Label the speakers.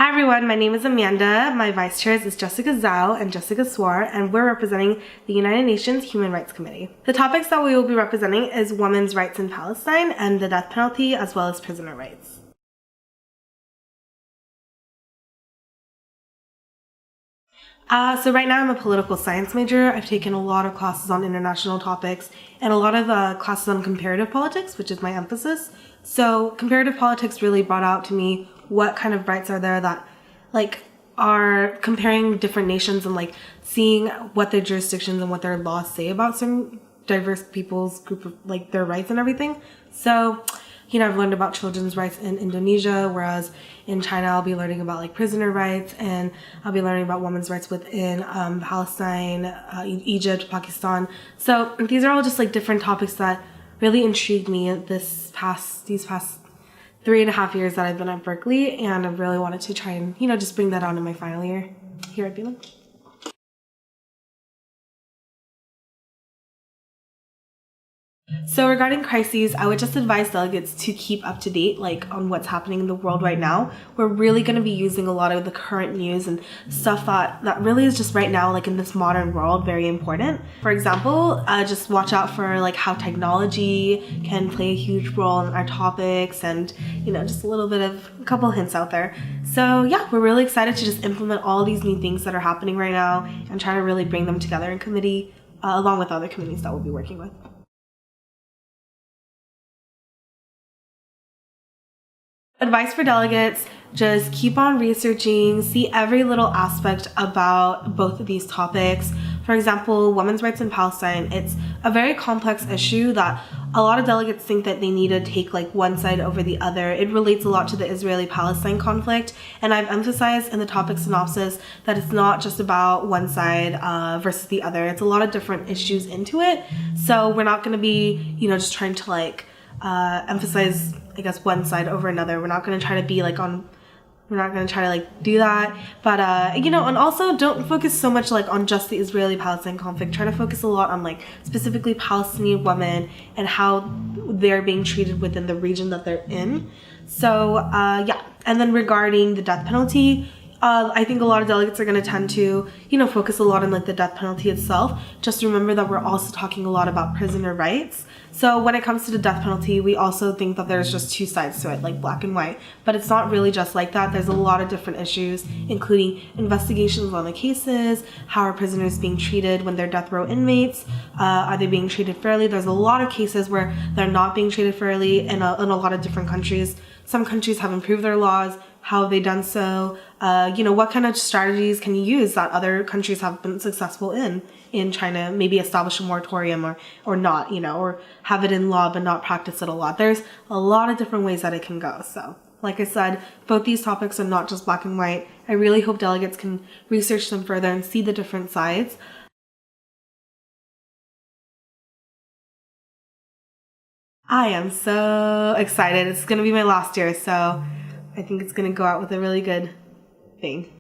Speaker 1: Hi everyone, my name is Amanda. My vice chairs is Jessica Zhao and Jessica Swar, and we're representing the United Nations Human Rights Committee. The topics that we will be representing is women's rights in Palestine and the death penalty, as well as prisoner rights. So right now I'm a political science major. I've taken a lot of classes on international topics and a lot of classes on comparative politics, which is my emphasis. So comparative politics really brought out to me what kind of rights are there that are comparing different nations and seeing what their jurisdictions and what their laws say about certain diverse people's group of their rights and everything. So I've learned about children's rights in Indonesia, whereas in China I'll be learning about prisoner rights, and I'll be learning about women's rights within Palestine, Egypt, Pakistan. So these are all just different topics that really intrigued me these past 3.5 years that I've been at Berkeley, and I really wanted to try and just bring that on in my final year here at Bmun. So regarding crises, I would just advise delegates to keep up to date on what's happening in the world right now. We're really going to be using a lot of the current news and stuff that really is just right now in this modern world very important. For example, just watch out for how technology can play a huge role in our topics, and just a couple hints out there. So yeah, we're really excited to just implement all these new things that are happening right now and try to really bring them together in committee along with other committees that we'll be working with. Advice for delegates: just keep on researching, see every little aspect about both of these topics. For example, women's rights in Palestine, it's a very complex issue that a lot of delegates think that they need to take one side over the other. It relates a lot to the Israeli-Palestine conflict, and I've emphasized in the topic synopsis that it's not just about one side versus the other. It's a lot of different issues into it, so we're not going to be just trying to emphasize one side over another. We're not going to try to be we're not going to try to do that, but and also don't focus so much on just the Israeli-Palestine conflict. Try to focus a lot on specifically Palestinian women and how they're being treated within the region that they're in. So yeah, and then regarding the death penalty, I think a lot of delegates are going to tend to, focus a lot on the death penalty itself. Just remember that we're also talking a lot about prisoner rights. So when it comes to the death penalty, we also think that there's just two sides to it, black and white. But it's not really just like that. There's a lot of different issues, including investigations on the cases, how are prisoners being treated when they're death row inmates, are they being treated fairly? There's a lot of cases where they're not being treated fairly in a lot of different countries. Some countries have improved their laws. How have they done so? What kind of strategies can you use that other countries have been successful in China? Maybe establish a moratorium or not, or have it in law but not practice it a lot. There's a lot of different ways that it can go. So like I said, both these topics are not just black and white. I really hope delegates can research them further and see the different sides. I am so excited. It's going to be my last year, so I think it's going to go out with a really good thing.